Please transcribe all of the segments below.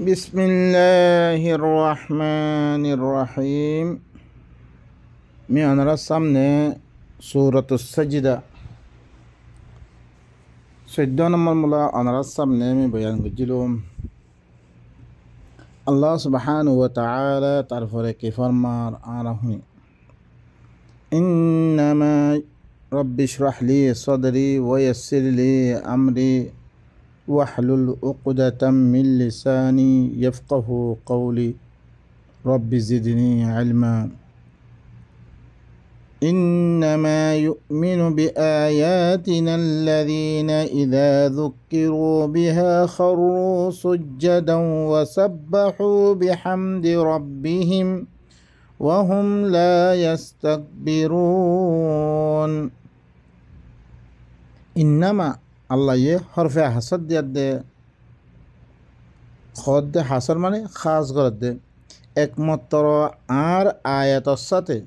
বিসমিল্লাহির রহমানির রহিম। আমি আপনার সামনে সূরাতুস সাজদা 14 নম্বর মূলা আপনার সামনে আমি বয়ান করছিলাম। আল্লাহ সুবহানাহু ওয়া তাআলা তারপরে কি ফরমার আরাহুনি ইন্নামা রব্বি ইশরাহ লি সাদরি ওয়া ইয়াসসির লি আমরি ওয়াহলুল উকদাতাম মিন লিসানি ইয়াফকাহু কওলি রব্বি জিদনি ইলমা إنما يؤمن بآياتنا الذين إذا ذكروا بها خروا سجدا وسبحوا بحمد ربهم وهم لا يستكبرون إنما الله حرف حسد يد خد حسر মানে খাস করে দে একমাত্র আর আয়াতের সাথে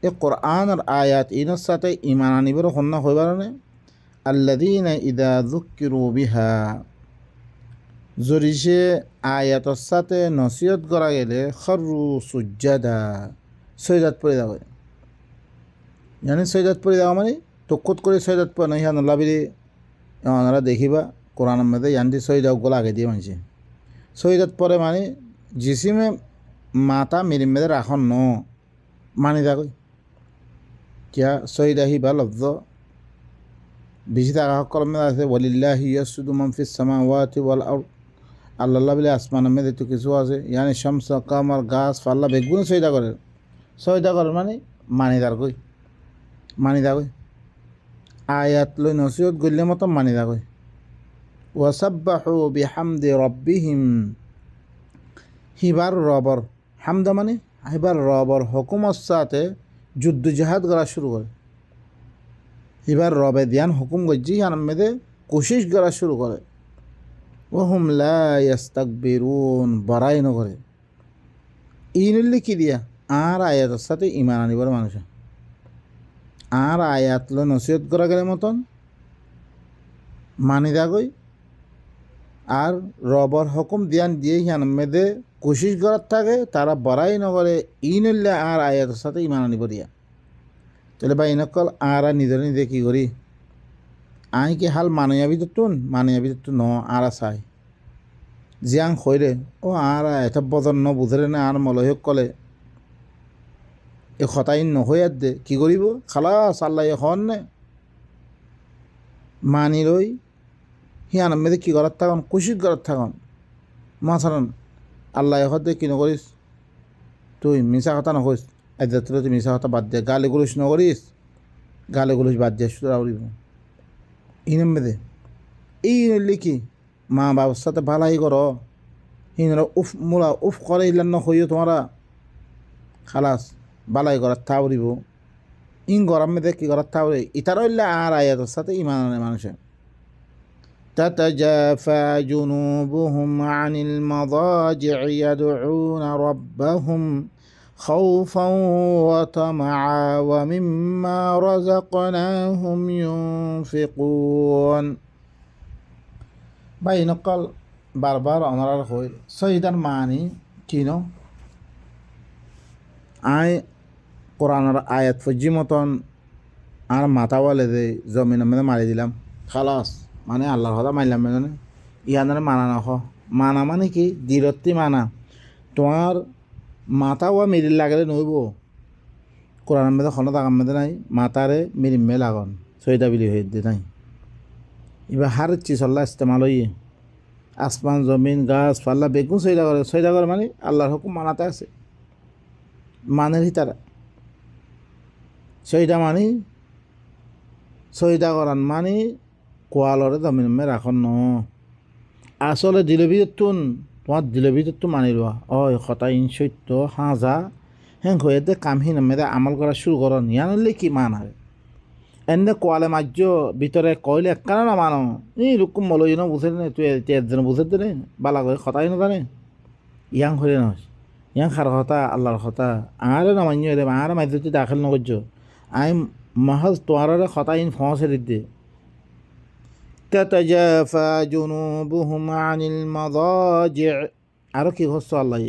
এই কোরআনের আয়াত ইনের সাথে ইমান আনিবার হন্না হইবার না আল্লাযীনা ইযা যুক্কিরু বিহা জরিসে আয়াতের সাথে নসিহত করা গেলে খরু সুজ্জাদা সজদাত পড়ে যাবে। জানি সজদাত পড়ে যাওয়া মানে তকুত করে সজদাত পড়ে নয় হান লাবিরে ওনারা দেখিবা কোরআনের মধ্যে ইয়ান্দি সজদা গুলো আগে দিয়ে মানছে সজদাত পরে মানে জিসিমে মাথা মিরিম মেদে রাখন ন মানি থাকো কিয়া সজদা হিবা লফজ বেশি থাকা কলমে আছে ওয়ালিল্লাহি ইয়াসজুদু মান ফিস সামাওয়াতি ওয়াল আরদ আল্লাহ বলে আসমানের মধ্যে তো কিছু আছে ইয়ানি শামস কামার গাছ পাল্লা বেগুন সজদা করে মানে মানিদার কই আয়াত লই নসিহত গল্লে মতো মানিদা কই ওয়াসাব্বাহু বিহামদি রব্বিহিম হিবার রবর হামদা মানে হিবার রবর হুকুমত সাথে যুদ্ধ জিহাদ করা শুরু করে হিবার রবে দিয়ান হুকুম গজ্জি আনমেদে কোশিশ করা শুরু করে ওহুম লা ইস্তাকবিরুন বড়াই নকরে ইনুল্লি কি দিয়া আর আয়াতের সাথে ইমান আনিবার মানুষ আর আয়াত লো নসিহত করা গেলে মতন মানি দাগই আর রবর হুকুম দিয়ান দিয়ে আনমেদে কোশিশ করার থাকে তারা বড়াই নকরে ইনুল্লে আর আয়াতের সাথে ইমান আনিব দিয়া তাহলে বা ইনকল আর নিজে কি করি আই কি হাল মানয়াবি তো ন আর চাই জিয়াং খৈরে ও আর এটা বদন ন বুঝরে না আর মলহক কলে এ খতাইন নহৈ আর দে কি করিব খালাস আল্লাহ এখন নে মানি লই হিয়ান মেয়েদের কি করার থাকুন কুশিক করার থাকুন মাসান আল্লাহ এখন দে কি নকরিস তুই মিশা কথা নকরিস আজ তুই মিশা কথা বাদ দিয়ে গালি গুলিস নকরিস গালি গুলিস বাদ দিয়ে শুধু আউরিব ইনাম মেদে এই নইলে কি মা বাবার সাথে ভালাই কর হিনরা উফ করে ইলান ন হইও তোমরা খালাস বালাই করার থাউরিব ইন গরম মেদে কি করার থাউরি ইতারা হইলে আর আয়াতের সাথে ইমান আনে মানুষের تتجافى جنوبهم عن المضاجع يدعون ربهم خوفا وطمعا ومما رزقناهم ينفقون باي نقل বারবার অনারার হই সহিদার মানি কিনো আয় কোরআনের আয়াত ফজি মতন আর মাথাওয়ালে দে জমিনের মধ্যে মারি দিলাম খালাস মানে আল্লাহর কথা মানলাম মানে ইয়ানের মানা নখ মানা মানে কি দৃঢ়ত্বি মানা তোমার মাথাও মিরিল লাগলে নইব কোরআনের মধ্যে খনত আগাম মধ্যে নাই মাতারে মিরিমে লাগন সহিদা বিলি হয়ে দে নাই এবার হার চিজ আল্লাহ ইস্তেমাল হইয়ে আসমান জমিন গাছ পাল্লা বেগুন সহিদা করে মানে আল্লাহর হুকুম মানাতে আছে মানের হিতারা সহিদা মানি সহিদা করান মানি কোয়ালরে জমিন মে রাখন ন আসলে দিল ভিতরতুন তোমার দিল ভিতরতো মানি লোৱা অয় খতাইন সত্য হাজা হেং হয়ে দে কামহীন মেদে আমল করা শুরু করন ইয়ানলে কি মান হয় এনে কোয়ালে মাজ্য ভিতরে কইলে একখানা না মানো এই রকম মলই ন বুঝে নে তুই একজন বুঝে দে বালা করে খতাই ন জানে ইয়াং হলে নয় ইয়াং খার কথা আল্লাহর কথা আর না মান্য রে আর মাজ্য তুই দাখিল নগজ্য আই মহজ তোয়ারে খতাইন ফসে দিতে তাতাজাফা জুনুবুহুম আনিল মাদাজি'। আরও কি করছো আল্লাহ,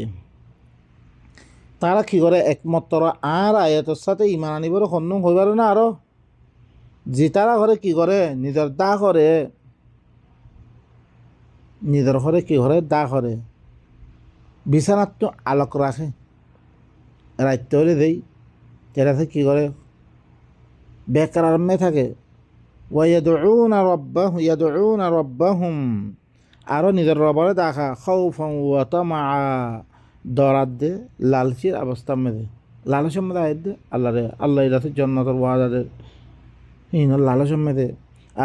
তারা কি করে একমাত্র আর আয়াতের সাথে ইমান আনিবার সন্ন্যম হইবার না। আরও যে তারা ঘরে কি করে নিজের দা করে, নিজের ঘরে কি করে দা করে, বিছানাত তো আলোক রাখে, রাইতে হলে দেই, তেরাতে কি করে বেকার আরামে থাকে। ইয়াদউনা রব্বাহুম, আরও নিজের রবরে দেখা খাউফান ওয়া তামআ, দরাদ দে লালচির অবস্থার মধ্যে, লালসের মধ্যে আয়াত দে আল্লাহ রে, আল্লাহ ইলাতে জন্নতর ওয়াদাদের ইন লালসের মধ্যে,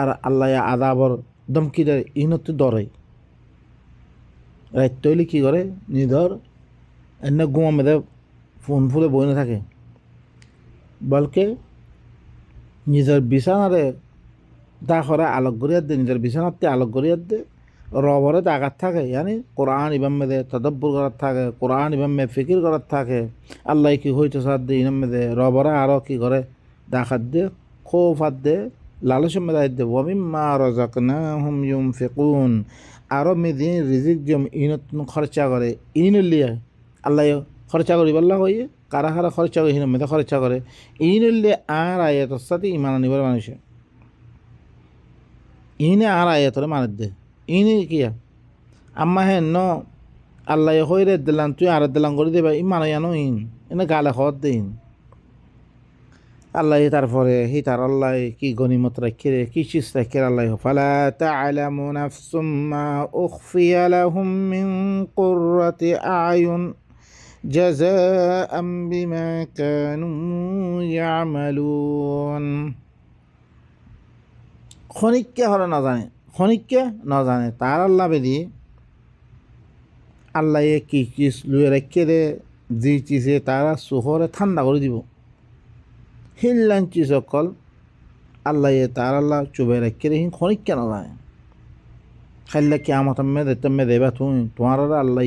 আর আল্লাহ আদাবর ধমকি দেয় ইনতে ডরে। রাইত তৈলি কী করে নিজর এনে ঘুমা মেধে ফোন ফুলে বই না থাকে, বলকে নিজের বিছানারে দা করে আলোক গড়িয়ার দে, নিজের বিছানাতে আলোক গড়িয়ার দে, রবরে দাগাত থাকে, ইয়ানি কোরআন ইবাম মেদে তদব্বুর করার থাকে, কোরআন ইবাম মে ফিকির করার থাকে, আল্লাহ কি হইতে সাদ দে ইনাম মেদে রবরে আরও কি করে দাখাত দে, খোফাত দে, লালসের মেদে দে। ওয়ামিম্মা রাযাকনাহুম ইউনফিকুন, আরও মেদিন রিজিক জম ইনত খরচা করে, ইনুল্লিয়া আল্লাহ খরচা করি বললা হইয়ে কারা কারা খরচা করে ইনের মেদে খরচা করে, ইনুল্লিয়া আর আয়াতর সাথে ইমান আনিবার মানুষে ইনে আর আয়াতরে মানত দে। ইনি কিয়া আম্মা হেন ন আল্লাহ হইরে দিলাম তুই আর দিলাম করে দেবা ইমান ইয়ানো ইন এনে গালে খত দিন আল্লাহ। তারপরে হি তার আল্লাহ কি গনিমত রাখে রে, কি চিজ রাখে আল্লাহ। ফালা তা'লামু নাফসুম মা উখফিয়া লাহুম মিন কুররাতি আয়ুন জাযাআম বিমা কানু ইয়ামালুন। খনিককে হলে না জানে, খনিককে না জানে তার আল্লাহ বেদি আল্লাহ কি চিজ লুয়ে রেখে দে, যে চিজে তারা চোখরে ঠান্ডা করে দিব, হিল্লান চিজ অকল আল্লাহ তার আল্লাহ চুবে রেখে দে, খনিককে না জানে। খাইলে কিয়ামত মে দেবা তুমি তোমার আল্লাহ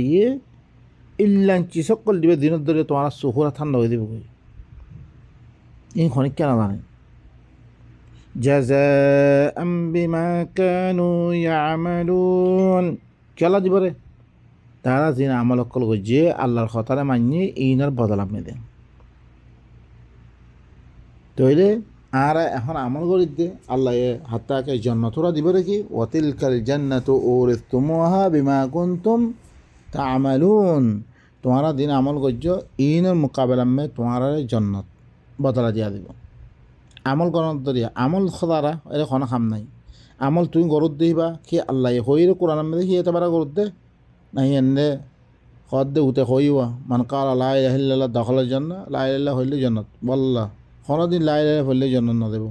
ইল্লান চিজ অকল দিবে, দিনের ধরে তোমার চোখরা ঠান্ডা করে দিব, খনিককে না জানে। জাযাআম বিমা কানু ইয়ামালুন, কেলা দিব রে তারা যিনি আমল অকল করছে আল্লাহর কথারে মানিয়ে ইনার বদলা মেদে তৈলে আর এখন আমল করি দে আল্লাহ হাত্তাকে জান্নাতুরা দিব রে কি ওয়াতিলকাল জান্নাতু উরিসতুমুহা বিমা কুনতুম তা'মালুন। তোমারা দিন আমল করছো ইনের মোকাবেলা মে তোমার জান্নাত বদলা দিয়া দিব। আমল করার দরিয়া আমল খদারা এর কোনো কাম নাই। আমল তুমি গরুত দিবা কি আল্লাহ হইরে কোরআন মধ্যে কি এত বারা গরুত দে নাই এনে খদ দে উতে হইবা মান কালা লা ইলাহা ইল্লাল্লাহ দাখালাল জান্নাহ, লা ইলাহা ইল্লাল্লাহ হইলে জান্নাত বল্লা কোনোদিন লা ইলাহা হইলে জান্নাত না দেব।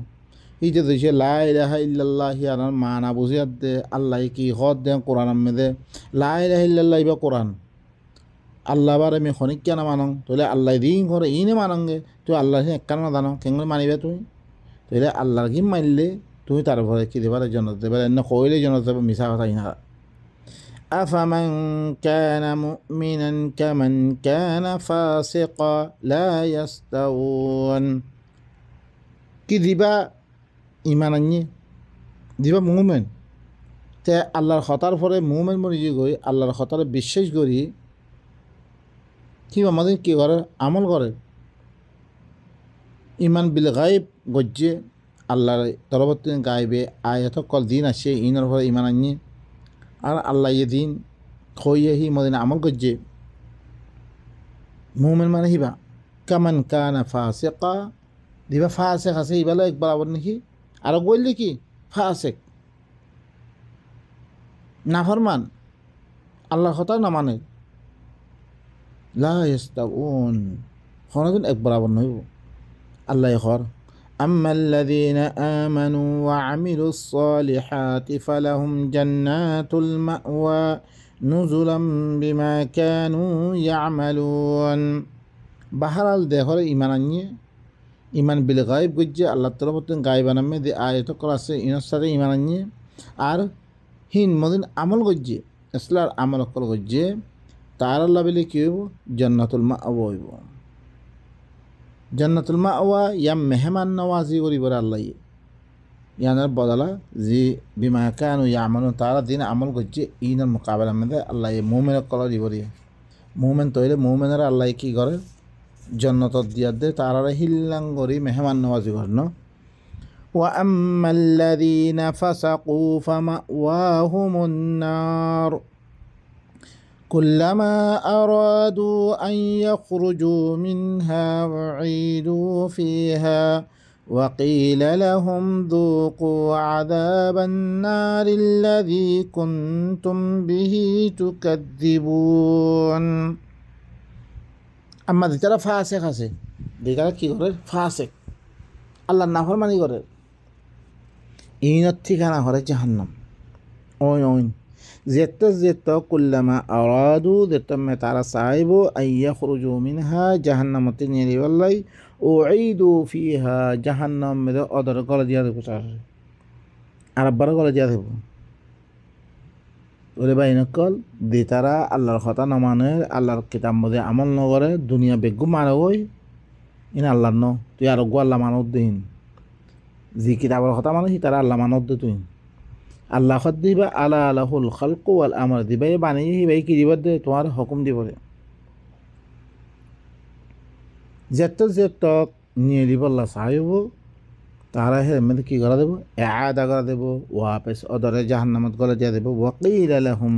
এই যে দিছে লা ইলাহা ইল্লাল্লাহ আর মানা বুঝিয়াত দে আল্লাহ কি খদ দে কোরআন মধ্যে লা ইলাহা ইল্লাল্লাহ ইবা কোরআন আল্লাহ বার আমি খনিক কেন মানং তাহলে আল্লাহ দিন করে ইনে মানঙ্গে তুই আল্লাহ একখান না জানো কেন মানিবে তুমি তাহলে আল্লাহর কি মানলে তুমি তারপরে কি দেবার জান্নাত দেবার এনে কইলে জান্নাত দেবে মিছা কথা ইনা। আফামান কানা মুমিনান কামান কানা ফাসিকা লা ইয়াস্তাউন, কি দিবা ইমান আনিয়ে দিবা মুমিন তে আল্লাহর খতার পরে মুমিন মরি গই আল্লাহর খতারে বিশ্বাস করি কি আমাদের কি করে আমল করে ইমান বিল গাইব গজ্জে আল্লাহর তরবর্তী গাইবে আয়াত কল দিন আসে ইনার পরে ইমান আনিয়ে আর আল্লাহ ইয়ে দিন খইয়ে হি মদিন আমল গজ্জে মুমিন মানে হিবা কামান কানা ফাসিকা দিবা ফাসেক আছে ইবালা একবার আবার নাকি আর বললে কি ফাসেক নাফরমান আল্লাহর কথা না মানে লা ইয়াস্তাউন কোনদিন একবার আবার নইব আল্লাহ খর আম্মাল্লাযীনা আমানু ওয়া আমিলুস সালিহাতি ফালাহুম জান্নাতুল মাওয়া নুজুলাম বিমা কানু ইয়ামালুন। বাহারাল দেহরে ইমান আনিয়ে ইমান বিল গায়ব গজ্জে আল্লাহ তরফতে গায়ব নামে দে আয়াত করাছে ইনার সাথে ইমান আনিয়ে আর হিন মদিন আমল গজ্জে ইসলার আমল কল গজ্জে তার আল্লাহ বলে কী হইব জান্নাতুল মাওয়া হইব। জান্নাতুল মাওয়া ইয়া মেহমান নওয়াজি করিব আল্লাহ ইয়ানের বদলা জি বিমা কানু ইয়ামালুন তারা দিন আমল করছে ইনের মোকাবেলা মধ্যে আল্লাহ মুমিনের কল দিবরিয়ে মুমেন তৈলে মুমেনের আল্লাহ কি করে জন্নত দিয়া দে তারা হিল্লাঙ্গরি মেহমান নওয়াজি করন وأما الذين فسقوا فمأواهم النار كلما أرادوا أن يخرجوا منها أعيدوا فيها وقيل لهم ذوقوا عذاب النار الذي كنتم به تكذبون أما ذكر فاسق আছে ذكر কি করে ফাসিক আল্লাহর নাফরমানি করে ইনত ঠিকানা হরে জাহান্নাম ওই ওই যেত কুল্লামা আরাদু যেতমে তারা চাইব আইয়া খুরুজু মিনহা জাহান্নামতে নিয়ে দিবাল্লাই ও ঈদু ফিহা জাহান্নাম মেরে অদর গলা দিয়া দেবো তার আরব্বার গলা দিয়া দেবো ওরে ভাই নকল দি তারা আল্লাহর কথা না মানে আল্লাহর কিতাব মধ্যে আমল নগরে দুনিয়া বেগু মারে ওই ইন আল্লাহর ন তুই আর গো আল্লাহ মানত দিন জি কিতাবের কথা মানে সি তারা আল্লাহ মানত দে তুই আল্লাহ খত দিবা আলা আলাহুল খালকু ওয়াল আমর দিবাই বানিয়ে হিবাই কি দিবার দে তোমার হুকুম দিব যেত নিয়ে দিব আল্লাহ চাইব তারা হে মেয়েদের কি করা দেবো আদা করা দেবো ওয়াপেস অদরে জাহান্নামত গলে দিয়া দেবো ওয়াকিল আলাহুম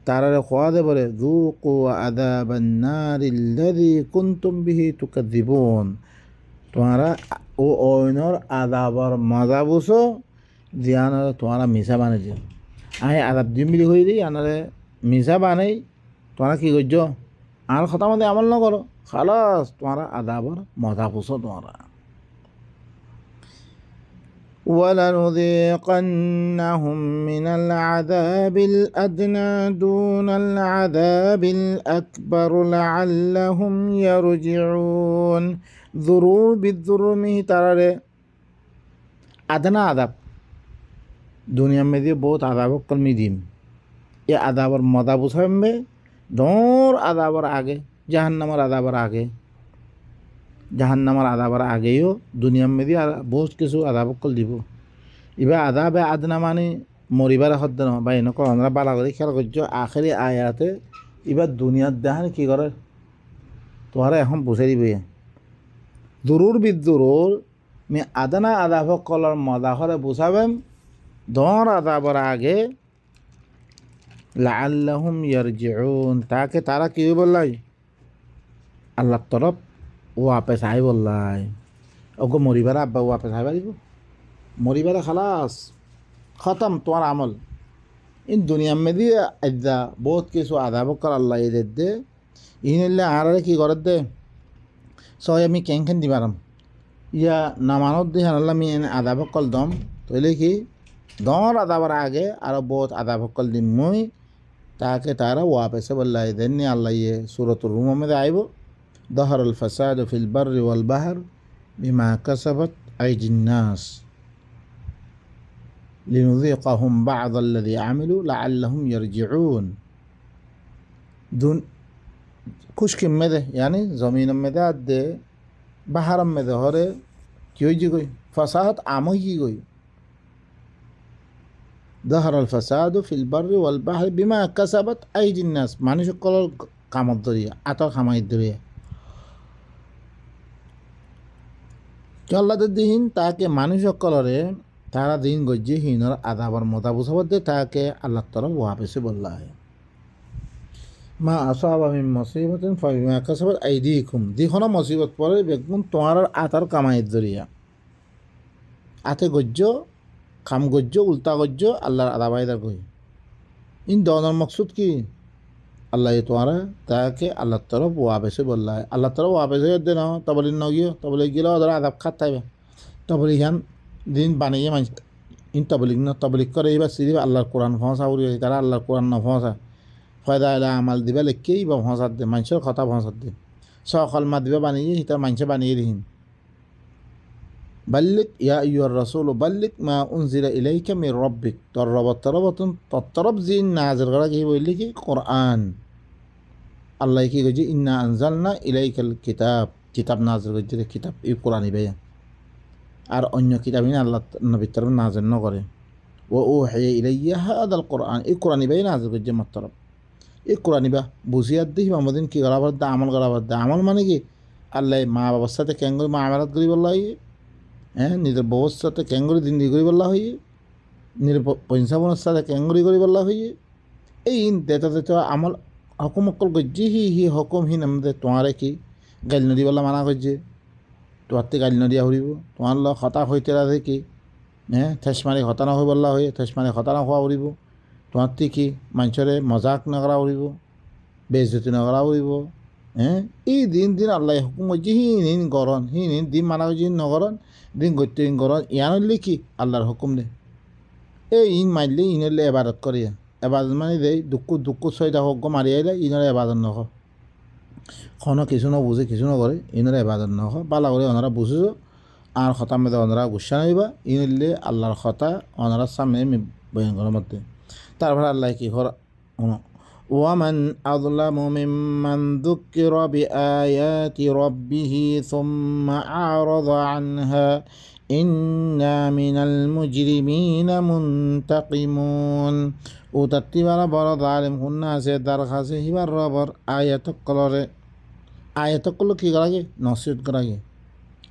তারা খোয়া দেব রে যুকু আযাবান নারিল্লাযী কুনতুম বিহি তুকাযযিবুন তোমরা ও ওইনর আযাবর মজা বুঝো জিয়ানরে তোমরা মিছা বানাইছো আই আযাব দিম বুলি কই দি আনারে মিছা বানাই তোমরা কি করছো আর কথা মতে আমল না করো খালাস তোমরা আযাবর মজা বুঝো তোমরা ولنذيقنهم من العذاب الأدنى دون العذاب الأكبر لعلهم يرجعون ضرور بالضرور में तारे अदना आदाब दुनिया में दिए बहुत आदाब कल में दीम ये आदाबर मदाबुस है में दौर आदाबर आगे जहन्नमर आदाबर आगे জাহান্নামের আযাবের আগেও দুনিয়ার মধ্যে বহুত কিছু আযাব কল দিব এবার আযাবে আদনা মানে মরিবার হদ্দ না বা এনেকুৱা আমরা বালা করে খেয়াল করছো আখেরি আয়াতে এবার দুনিয়ার দেখান কি করে তোমরা এখন বুঝাই দিবে জরুর বিদুরুর মে আদনা আযাব কলর মজা করে বুঝাবেন দর আযাবের আগে লাআল্লাহুম ইয়ারজিউন তাকে তারা কি বললাই আল্লাহর তরফ वापस आए बोल रहा है ओको मरीबार अब्बा वापस आए बारी मरीबार खलास ख़त्म तुम्हारा अमल इन दुनिया में दी अज्जा बहुत किसु आदाब कर अल्लाह ये दे इन ले आरे की करत दे सोया मी केंखन दिमारम या नमानत दे अल्लाह मी आदाब कल दम तो ले की दौर आदाबर आगे आरो बहुत आदाब कल दिन मुई ताकि तारा वापस बोल रहा है दिन अल्लाह ये सूरतुल रूम में आइबो ظهر الفساد في البر والبحر بما كسبت أيدي الناس لنذيقهم بعض الذي عملوا لعلهم يرجعون دون خشك مده يعني زمين مده ده بحر مده هره كيوي جي فساد عمي جي ظهر الفساد في البر والبحر بما كسبت أيدي الناس معنى شو قال قام الدريا أتى خما الدريا আল্লাহদের দিন তাকে মানুষ সকলরে তারা দিন গজ্জে হিনর আদাবার মতা বুঝাবতে তাকে আল্লাহ তরফ ওয়াপেসে বললা হয় মা আসাবা মিন মুসিবাতিন ফাবিমা কাসাবাত আইদিকুম দিখনো মুসিবত পরে বেগুন তোমার আতার কামাইয়ের দরিয়া আতে গজ্জ খাম গজ্জ উল্টা গজ্জ আল্লাহর আদাবাইদার কই ইন দনের মকসুদ কি আল্লাহ তোমারা তাকে আল্লাহ তরফ ওয়াপেসে বললা হয় আল্লাহ তরফ ওয়াপেসে দে না তবলি নগিও তবলি গেলে ওদের আদাব খাত থাকবে তবলি খান দিন বানিয়ে মানুষ ইন তবলিক না তবলিক করে এবার সিরি আল্লাহর কোরআন ফসা উড়ি তারা আল্লাহর কোরআন ন ফসা ফয়দা এলা আমাল দিবা লেখকেই বা ফসাত দে মানুষের কথা ফসাত দে সকল মা দিবা বানিয়ে সিতার মানুষে বানিয়ে দিন বাল্লিক ইয়া আইয়ুর রাসূল বাল্লিক মা উনজিলা ইলাইকা মির রাব্বিক তোর রব তরফ জিন নাজিল করা কি বললি কি কোরআন আল্লাহ কি কইছে ইন্না আনজালনা ইলাইকাল কিতাব কিতাব নাজিল কইছে কিতাব এই কোরআনই ভাইয়া আর অন্য কিতাব আল্লাহ নবীর তরফ নাযিল নকরে। ও উহিয়া ইলাইয়া হাদাল কোরআন, এই কোরআন ইবাই নাযিল করছে আমার তরফ। এই কোরআন ইবা বুঝিয়ার দেখি আমাদের কি করা বাদ আমল করা বাদ আমল মানে কি আল্লাহ মা বাবার সাথে কেঙ্গরি মা আমারাত করি বললা হইয়ে, হ্যাঁ নিজের বউর সাথে কেঙ্গরি দিনদি করি বললা হইয়ে, নিজের পঞ্চাবনের সাথে কেঙ্গরি করি বললা হইয়ে। এই দেতা দেতা আমল হকুম অকল গজ্জি হি হকুম হি নামদে তোমারে কি গাইল নদী বললা মানা করছে, তোমার গাইল নদিয়া হরিব তোমার লগ হতা হইতে রাধে কি, হ্যাঁ ঠেস মারি হতা না হই বললা হয়ে ঠেস মারি হতা না হওয়া উড়িব, তোমার কি মানুষরে মজাক নকরা উড়িব, বেজতি নকরা উড়িব। হ্যাঁ এই দিন দিন আল্লাহ হুকুম করছে হিন গরণ হিন দিন মানা করছে নগরণ দিন গত্য গরণ ইয়ান হইলে কি আল্লাহর হুকুম দে। এই ইন মারলে ইন হইলে এবাদত করিয়া এবাদত মানে দেয় দুঃখ দুঃখ ছয়টা হোক মারি আইলে ইনরে এবাদত নখ কোনো কিছু বুঝে কিছু নকরে ইনরে এবাদত নখ বালা করে ওনারা বুঝেছ আর খতা মেদে ওনারা গুসা নইবা ইন হইলে আল্লাহর খতা ওনারা সামনে ভয়ঙ্কর মধ্যে। তারপরে আল্লাহ কি কর ওয়ামান আযলামু মিম্মান যুক্কিরা বিআয়াতি রাব্বিহি সুম্মা আ'রাযা আনহা ইন্না মিনাল মুজরিমিনা মুনতাকিমুন। ও তাত্তিবারা বড় জালিম হুন্না আছে তার কাছে হিবার রবর আয়াত কল কি করাগে নসিহত করাগে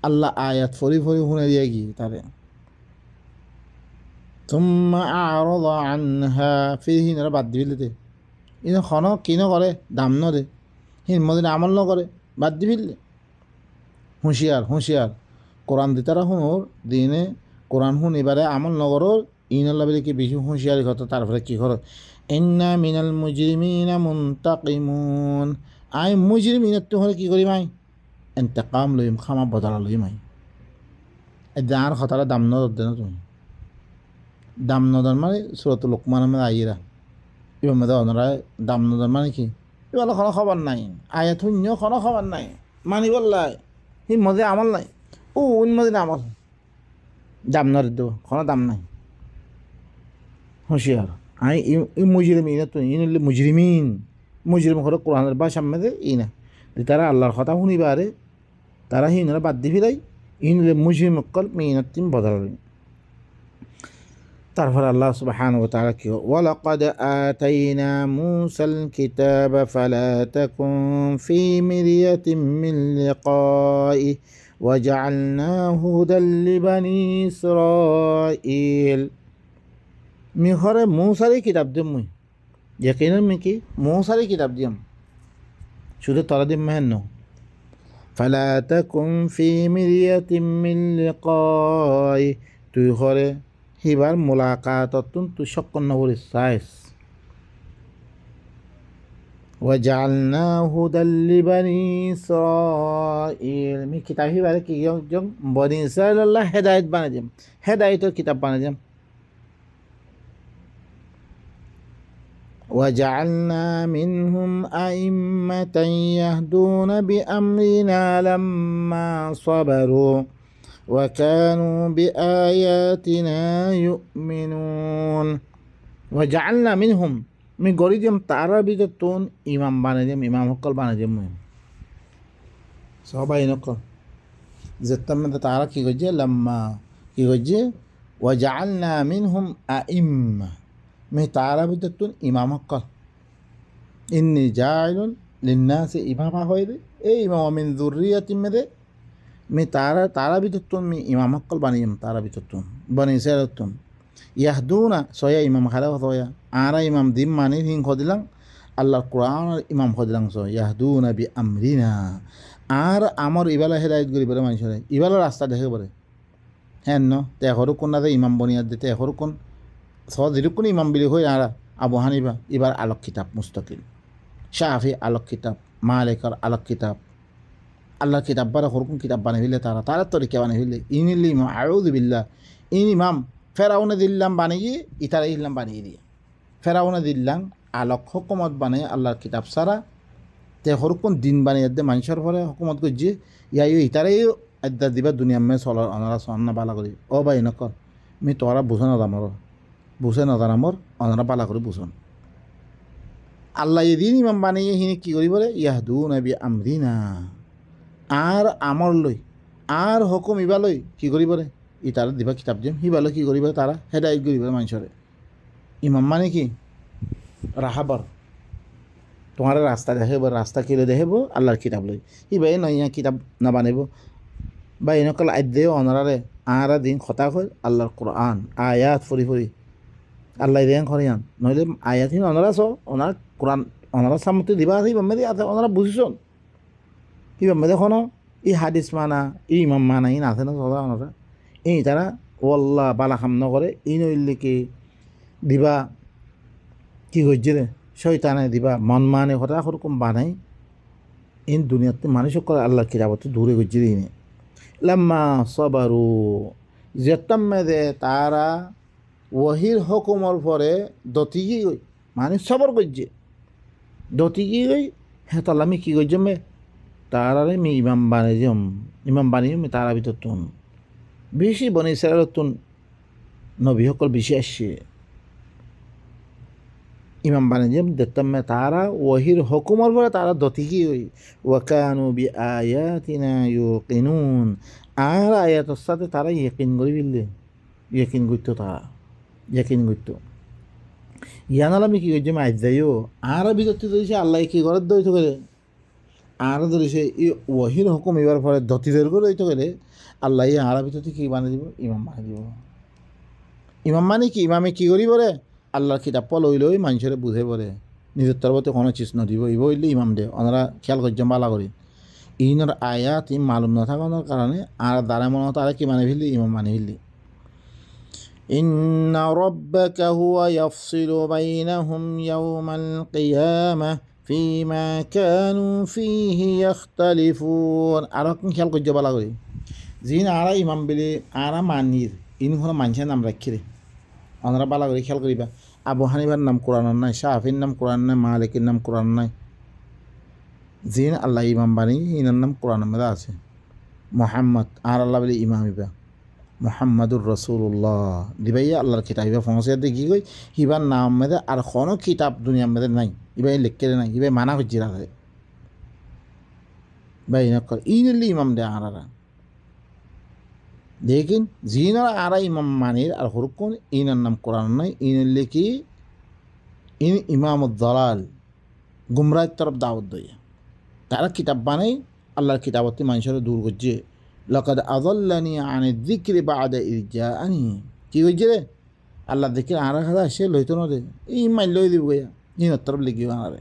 আল্লাহ আয়াত ফরি ফরি শুনে দিয়ে গিয়ে তারে তুম্মা আ'রাযা আনহা ফির হিনারা বাদ দিবিলে ইন খন কি নকরে দাম নদে হিন মদিন আমল নকরে বাদ দিবিলে। হুঁশিয়ার হুঁশিয়ার কোরআন দিতারা শুনোর দিনে কোরআন শুন এবারে আমল নগরর ইনাল্লা বলে কি বেশি হুঁশিয়ারি কথা। তারপরে কি করো ইন্না মিনাল মুজরিমিনা মুনতাকিমুন, আই মুজরিমিনের তো হলে কি করিম আই ইন্তেকাম লইম খামা বদলা লইম আই। আর কথাটা দাম নদর দেন তুমি দাম নদর মানে সুরত লোকমান মধ্যে আইরা এবার মধ্যে ওনারা দাম নদর মানে কি এবার কোনো খবর নাই আয়াত শূন্য কোনো খবর নাই মানি বললাই সি মধ্যে আমল নাই ও মধ্যে আমল দাম নদ দেব কোনো দাম নাই। হুঁশিয়ার আই ই মুজরিমিন তো ইনলে মুজরিম করে কোরআনের ভাষা মেদে ই না তারা আল্লাহর কথা শুনিবারে তারা হিনরা বাদ দি ফিরাই ইনলে মুজরিম অকল মিনাতিম বদল। তারপর আল্লাহ সুবহানাহু ওয়া তাআলা কি ওয়ালাকাদ আতাইনা মূসাল কিতাবা ফালা তাকুন ফি মিরয়াতিন মিন লিকাই ওয়া জাআলনাহু হুদাল লিবানি ইসরাঈল। মিহরে মূসারই কিতাব দিম মুই ইয়াকিন মি কি মূসারই কিতাব দিম শুধু তলা দিম মেহেন ফালা তাকুন ফি মিরয়াতিন মিন লিকাই তুই হরে হিবার মুলাকাততুন তুই সকন নবরি সাইস ওয়া জাআলনাহু হুদাল লিবানি ইসরাঈল। মি কিতাব হিবারে কি জং বনি ইসরাঈল আল্লাহ হেদায়েত বানাই দিম হেদায়েতের কিতাব বানাই দিম। وجعلنا منهم أئمة يهدون بأمرنا لما صبروا وكانوا بآياتنا يؤمنون। وجعلنا منهم من قريدهم تعربي تون إمام بانجم إمام هكال بانجم صحابي نقل زتم تعرف كي وجه لما كي وجه وجعلنا منهم أئمة مي تعربي تون إمام هكال إني جاعل للناس إمام هويدي إيه إمام من ذرية مده মি তারা ভিতরতুন মি ইমাম হক্কল বানিয়াম তারা ভিতরতুন বনি ইসরাঈলতুন ইয়াহদুনা সয়া ইমাম খারা হতয়া আরা ইমাম দিম মানি হিং খদিলাং আল্লাহর কোরআন ইমাম খদিলাং স ইয়াহদুনা বি আমরিনা আর আমার ইবালা হেদায়েত করি বলে মানুষরে ইবালা রাস্তা দেখে বলে হ্যাঁ ন তে এখরও কোন না ইমাম বনিয়াদ দিতে এখরও কোন যেরকম ইমাম বিলি হই আর আবু হানিফা এবার আলোক কিতাব মুস্তাকিল শাফি আলোক কিতাব মালিকর আলোক কিতাব আল্লাহর কিতাব বারা হরকুম কিতাব বানিয়ে ফেললে তারা তরিকা বানিয়ে ফেললে ইনিল ইমাম আউযু বিল্লাহ ইন ইমাম ফেরাউনে দিল্লাম বানিয়ে ইতারা ইল্লাম বানিয়ে দিয়ে ফেরাউনে দিল্লাম আলোক হুকুমত বানিয়ে আল্লাহর কিতাব সারা তে হরকুম দিন বানিয়ে দে মানুষের পরে হুকুমত করছে ইয়া ইতারাই আদ্দা দিবা দুনিয়া মে চলার অনারা সন্না বালা করি ও ভাই নকর মি তোরা বুঝে নদামর বুঝে নদানামর অনারা বালা করে বুঝন আল্লাহ এদিন ইমাম বানিয়ে হিনি কী করি বলে ইয়াহদুনা বি আমরিনা আর আমর লই আর হুকুম ইবা লই কি করি বলে ই তারা দিবা কিতাব দিম হিবালো কি করিবা তারা হেদায়ত করিবা মানুষরে ইমাম মানে কি রাহাবর তোমার রাস্তা দেখাব রাস্তা কিলে দেখাব আল্লাহর কিতাব লই ইবাই নয়া কিতাব না বানাইব বা এনেকল আদ্যেও অনারারে আরা দিন কথা কয় আল্লাহর কোরআন আয়াত ফরি ফরি আল্লাহ দেন করিয়ান নইলে আয়াত হিন অনারা চ ওনার কোরআন ওনারা সামতে দিবা আছে ইমাম মেদি আছে ওনারা বুঝিছন ইমাম মেদি কোনো ই হাদিস মানা ই ইমাম মানা ই আছে না সদা ওনারা এই তারা ওল্লা বালা খাম নকরে ই নইলে কি দিবা কি হয়েছে রে শয়তানে দিবা মন মানে কথা ওরকম বানাই ইন দুনিয়াতে মানুষ করে আল্লাহ কিতাবতে দূরে গজ্জে দিনে লাম্মা সবারু যেতাম মেদে তারা ওহির হুকুমর পরে দতিগি গই মানে সবর গজ্জে দতিগি গই হ্যাঁ তাহলে আমি কী করছম তারারে আমি ইমাম বানিয়েছম ইমাম বানিয়ে তারা ভিতর তুন বেশি বনে ইসরায়েলের তুন নবী সকল বেশি আসছে ইমাম বানিয়েছম দেখতাম তারা ওহির হুকুমর পরে তারা দতিগি গই ওয়াকানু বি আয়াতিনা ইউকিনুন আর আয়াতের সাথে তারা ইয়কিন করি ফেললে ইয়কিন করতো তারা ইয়কিন করতো ইয়ানাল আমি কী করছি আজ যাইও আর ভিতরতে ধরেছে আল্লাহ কী করে দইতে গেলে আর ধরেছে ই ওহির হুকুম এবার পরে দতিদের করে দইতে গেলে আল্লাহ আর ভিতরতে কী বানিয়ে দিব ইমাম বানিয়ে দিব ইমাম মানে কি ইমামে কী করি বলে আল্লাহর কিতাব লই লই মানুষের বুঝে পড়ে নিজের তরফতে কোনো চিজ নদিব ইব হইলে ইমাম দে ওনারা খেয়াল করছেন বালা করি ইনর আয়াত ই মালুম না থাকানোর কারণে আর দ্বারা মনে হতো আর কি মানে ফেললি ইমাম মানে ফেললি إن ربك هو يفصل بينهم يوم القيامة فيما كانوا فيه يختلفون আরকম খেয়াল করতে বলা করি জিন আরা ইমাম বলে আরা মানির ইন হলো মানুষের নাম রাখি রে ওনারা বালা করে খেয়াল করিবা আবু হানিফার নাম কোরআন নাই শাহির নাম কোরআন নাই মালিকের নাম কোরআন নাই জিন আল্লাহ ইমাম বানি ইনার নাম কোরআনের মধ্যে আছে মোহাম্মদ আর আল্লাহ বলে ইমাম ইবা মোহাম্মদুর রসুল্লাহ দিবাইয়া আল্লাহর কিতাব ইবা ফংসিয়াতে কি কই ইবার নাম মেদে আর কোনো কিতাব দুনিয়ার মধ্যে নাই ইবাই লিখকে নাই ইবাই মানা হচ্ছে রাখে ভাই নকর ইনলি ইমাম দে আরারা लेकिन জিনার আরা ইমাম মানির আর হরকুন ইনার নাম কোরআন নাই ইনলি কি ইন ইমাম দলাল গুমরাহ তরফ দাওয়াত দেয় তারা কিতাব বানাই আল্লাহর কিতাবতে মানুষের দূর করছে লাকাদ আযাল্লানি আন যিকরি বা'দা ইয জাআনি কি হইছে রে আল্লাহ যিকির আর কথা সে লইতো না রে এই মাইল লই দিব গয়া ইন তরফ লিখি আরে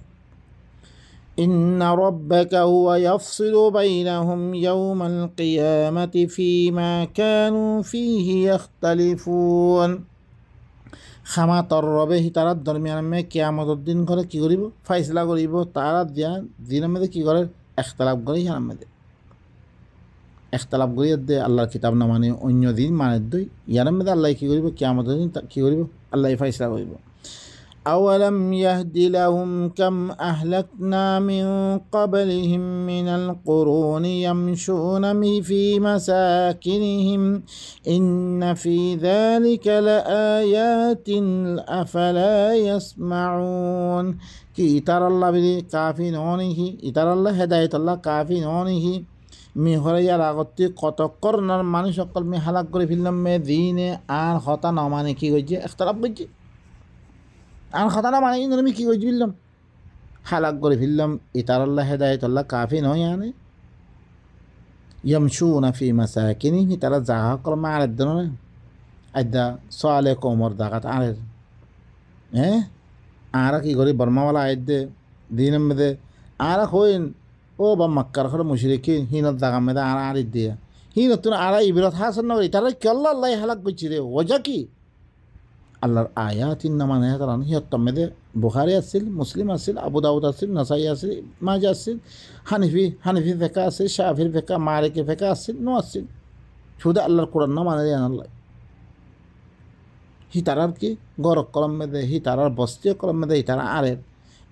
ইন্না রাব্বাকা হুয়া ইয়াফসিলু বাইনাহুম ইয়াওমাল কিয়ামাতি ফীমা কানু ফীহি ইখতালিফুন খামা তর রবে তারা দরমিয়ান মে কিয়ামতের দিন করে কি করিব ফাইসলা করিব তারা দিয়া দিনের মধ্যে কি করে এখতলাফ করে ইয়ার মধ্যে এখতলাফ করি দে আল্লাহর কিতাব না মানে অন্য দিন মানে দই ইয়ার মধ্যে আল্লাহ কি করিব কিয়ামতের দিন কি করিব আল্লাহ ফাইসলা করিব আওয়ালাম ইয়াহদি লাহুম কাম আহলাকনা মিন ক্বাবলিহিম মিনাল কুরুনি ইয়ামশুনা ফি মাসাকিনিহিম ইন্না ফি যালিকা লাআয়াতিন আফালা ইয়াসমাউন কি ইতার আল্লাহ বিলি কাফি ননিহি ইতার আল্লাহ হেদায়েত আল্লাহ কাফি ননিহি মি হরাইয়ার আগতে কত করনার মানুষ সকল মি হালাক করে ফেললাম মে দিনে আর হতা না মানে কি হয়েছে ইখতিলাফ করছে আর কথা না মানে কিন্তু আমি কী করে ফেললাম হালাক করে ফেললাম ইতার আল্লাহ হেদায়েত আল্লাহ কাফি নয় আনে ইয়ামশুনা ফি মাসাকিনিহিম তারা জাগা কলমে আর দেন না আদা সোয়ালে কোমর দাগাত আর হ্যাঁ আর কি করে বর্মাওয়ালা আয় দে দিনের মধ্যে আর হইন ও বা মক্কার ঘরে মুশরিকি হিনত দাগা মেদে আর আর দিয়া হিনতুন আর ইবরত হাসন নগরী তারা কেল্লা আল্লাহ হালাক করছি রে ওজা কি আল্লাহর আয়াতিন নামানে তারা হিয়ত্তম মেদে বুখারি আসছিল মুসলিম আসছিল আবু দাউদ আসছিল নাসাই আসছিল মাজা আসছিল হানিফি ফেকা আসছিল শাফির ফেকা মালিকি ফেকা আসছিল নো আসছিল শুধু আল্লাহর কোরআন না মানে জান আল্লাহ হি তারার কি গরক কলম মেদে হি তারার বস্তি কলম মেদে হি তারা আরের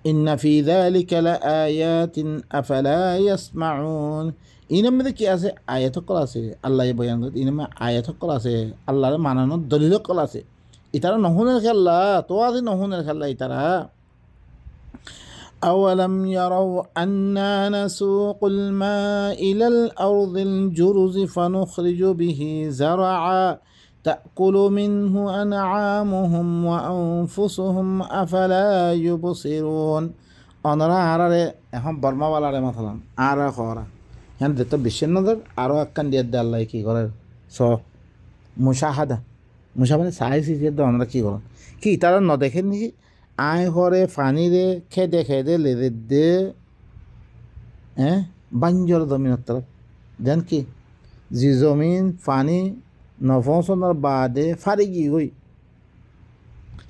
ইন্না ফি যালিকা লাআয়াতিন আফালা ইয়াসমাউন ইনার মধ্যে কি আছে আয়াত কল আছে আল্লাহ বয়ান করে ইনার আয়াত কল আছে আল্লাহর মানানোর দলিল কল আছে ইতারা নহনের খেলা তো আজি নহনের খেলা ইতারা أولم يروا أنا نسوق الماء إلى الأرض الجرز فنخرج به زرعا تأكل منه أنعامهم وأنفسهم أفلا يبصرون অনরা আরারে এখন বর্মাওয়ালারে মাথালাম আরা খরা হ্যাঁ দেখতে বিশ্বের নজর আরও একখান দিয়ে দে আল্লাহ কী করে মুশাহাদা মুশাহাদা চাই চিঠিয়ে দে অনরা কী করেন কি তারা ন দেখেন নাকি আয় হরে ফানিরে খেদে খেদে লেদে দে বাঞ্জর জমিনের তরফ দেন কি জি জমিন ফানি নফসনের বাদে ফারি গি গই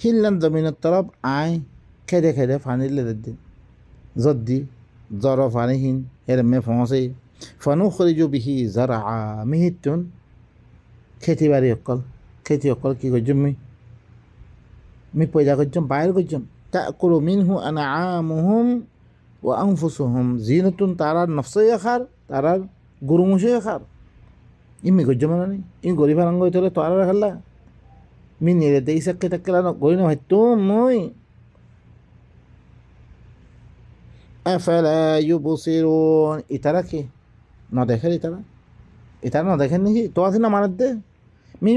হিললান জমিনের তরফ আয় খেদে খেদে ফানি লেদে দে জদ্দি জর ফানিহীন হেরমে ফসে ফনু খরিজু বিহি জরা মিহিতুন খেতি বাড়ি অকল কি করছম মি পয়দা করছম বাইর করছম তাকুলু মিনহু আনআমুহুম ওয়া আনফুসুহুম জিনাতুন তারার নফসে খার তারার গরু মুসে খার ইমি করছম না ই গরিব আঙ্গ হইতলে তোরা খাল্লা মি নিরে দেই সাক্কে তাক্কেলা গরি না ভাই তো মই আফালা ইউবসিরুন ইতারা কি না দেখেন ইতারা না দেখেন নাকি তো আছে না মানত দে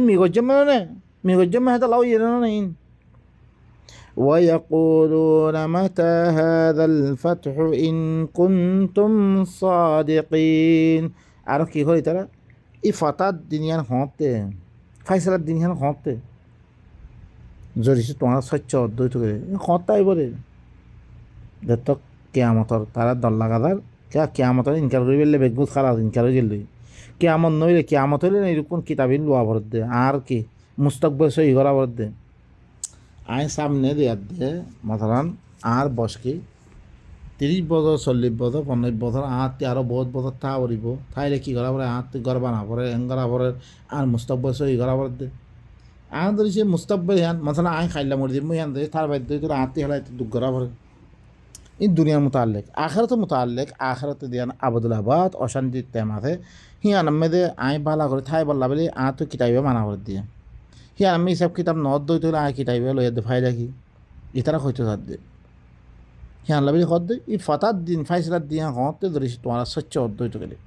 মি করছম মানে মি করছম হাতে লাউ ইয়ে না নাই ويقولون متى هذا الفتح إن كنتم صادقين আরো কি করে তারা এই ফতাত দিনিয়ান হতে ফাইসালার দিনিয়ান হতে জরিছে তোমার স্বচ্ছ অদ্বৈত করে হতাই বলে দেখত কেয়ামতর তারা দল লাগাদার কেয়ামতর ইনকার করে বেললে বেগবুত খারাপ ইনকার হয়ে গেল কেয়ামত নইলে কেয়ামত হইলে না এরকম কিতাবিন লোয়া ভরত দে আর কি মুস্তকবর সহি করা ভরত দে আয় সামনে দেয়ার দে মাথারান আর বসকে 30 বছর 40 বছর 50 বছর আঁতে আরও বহুত বছর থা পড়ব থাইলে কি করা পড়ে আঁতে গড়বা না পড়ে এঙ্গরা পড়ে আর মুস্তকবর সহি করা পড়ে দে আয় ধরি সে মুস্তকবর হ্যান মাথানা আয় খাইলা মরি দিব হ্যান ধরে তার বাধ্য তোর আঁতে হেলাই দুঃখ করা পড়ে এই দুনিয়ার মোতাল্লেক আখেরাতের মোতাল্লেক আখেরাতে দিয়ান আবদুল আবাদ অশান্তির তেমাতে হিয়ান আম্মেদে আয় বালা করে থাই বললা বলে তো কিতাবে মানা করে দিয়ে হিয়ান আমি সব কিতাব নদ দইতে হলে আয় কিতাবে লইয়া দে ফাইদা কি ইতারা হইতে থাক দে হিয়ান লাবলি হদ দে ই ফতার দিন ফাইসলার দিয়া হতে ধরেছি তোমার স্বচ্ছ অদ্বৈত গেলে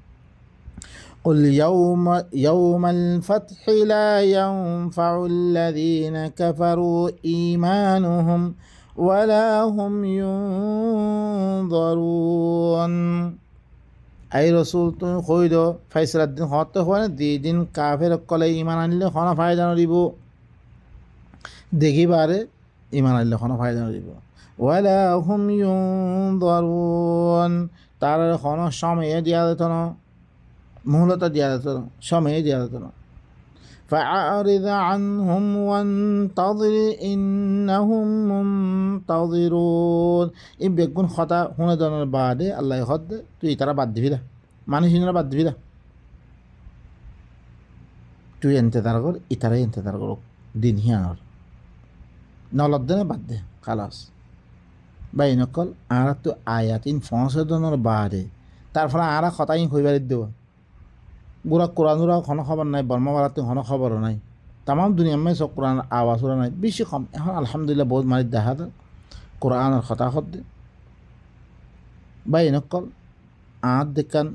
قل يوم الفتح لا ينفع الذين كفروا إيمانهم ولا هم ينظرون আই রসুল তুমি কই দো ফাইসলার দিন হতে হয় না দিন কাফের কলে ইমান আনলে হনা ফায়দা নড়িব দেখিবারে ইমান আনলে হনা ফায়দা নড়িব ওয়ালা হুম ইউনযারুন তার হন সময়ে দিয়া দিত না মুহলতা দিয়া দিত না সময়ে দিয়া দিত না فأعرض عنهم وانتظر إنهم منتظرون এই বেগুন কথা শুনে দেওয়ার বাদে আল্লাহ হদ তুই তারা বাদ দিবি না মানুষরা বাদ দিবি না তুই ইন্তজার কর ইতারাই ইন্তজার করো দিন হিয়ানোর নলদ দে না বাদ দে খালাস বাই নকল আর তো আয়াতিন সংশোধনের বাদে তারপরে আর কথাই হইবার দেব গোরা কোরআনুরা কোনো খবর নাই বর্মাওয়ালাতে কোনো খবরও নাই তাম দুনিয়া মে সব কোরআন আওয়াজরা নাই বেশি কম এখন আলহামদুলিল্লাহ বহুত মারি দেখা যায় কোরআনের কথা হদ্দে বা এনেকল আঁত দেখান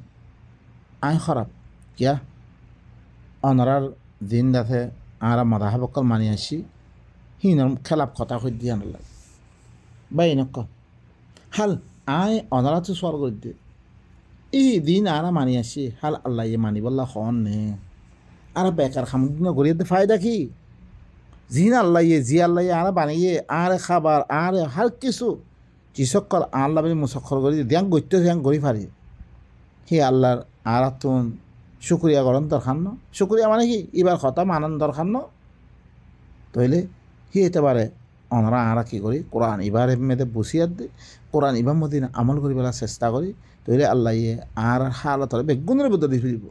আই খারাপ কিয়া অনরার দিন দাথে আরা মাদাহাবকল মানি আসি হিনর খেলাপ কথা হই দিয়ে আনলাম বা এনেকল হাল আই অনরাতে স্বর করে দিয়ে এই দিন আরা মানি আসি হাল আল্লাহ মানি বললা হন নে আর বেকার খামুদিন গড়িয়ে ফায়দা কি জিন আল্লাহ জি আল্লাহ আরা বানিয়ে আর খাবার আর হার কিছু চিসকল আল্লাহ বলে মুসক্ষর করে দিয়াং গইতে দিয়াং গড়ি ফারি হি আল্লাহর আর তুন শুক্রিয়া গরম দরকার ন শুক্রিয়া মানে কি এবার কথা মানান দরকার ন তইলে হি এতে পারে আমরা আরা কি করি কোরআন এবার মেয়েদের বসিয়ার দে কোরআন এবার মদিনা আমল করি বেলা চেষ্টা করি তইলে আল্লাহ আর হালতরে বেগুনের বদলি ফিরিব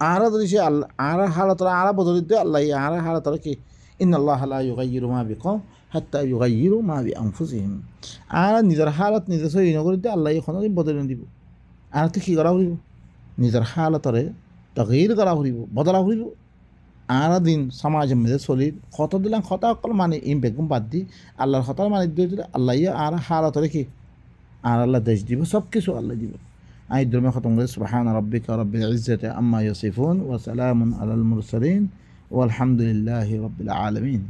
আর যদি সে আল্লাহ আর হালতরে আর বদলি দিয়ে আল্লাহ আর হালতরে কি ইন্নাল্লাহ লা ইউগাইয়িরু মা বিকওম হাত্তা ইউগাইয়িরু মা বিআনফুসিহিম আর নিজের হালত নিজে সহি নকরি দিয়ে আল্লাহ এখন বদলি দিব আর তো কী করা ফুরিব নিজের হালতরে তগির করা ফুরিব বদলা ফুরিব আর দিন সমাজের মধ্যে চলি কত দিলাম কথা অকল মানে ইম বেগুম বাদ দি আল্লাহর কথা মানে দিয়ে দিলে আল্লাহ আর হালতরে কি আর আল্লাহ দেশ দিব, সব কিছু আল্লাহ দিব। আই ধর্মে খতম করে সুবহান রাব্বিকা রাব্বিল ইজ্জাতি আম্মা ইয়াসিফুন ওয়া সালামুন আলাল মুরসালিন ওয়ালহামদুলিল্লাহি রাব্বিল আলামিন।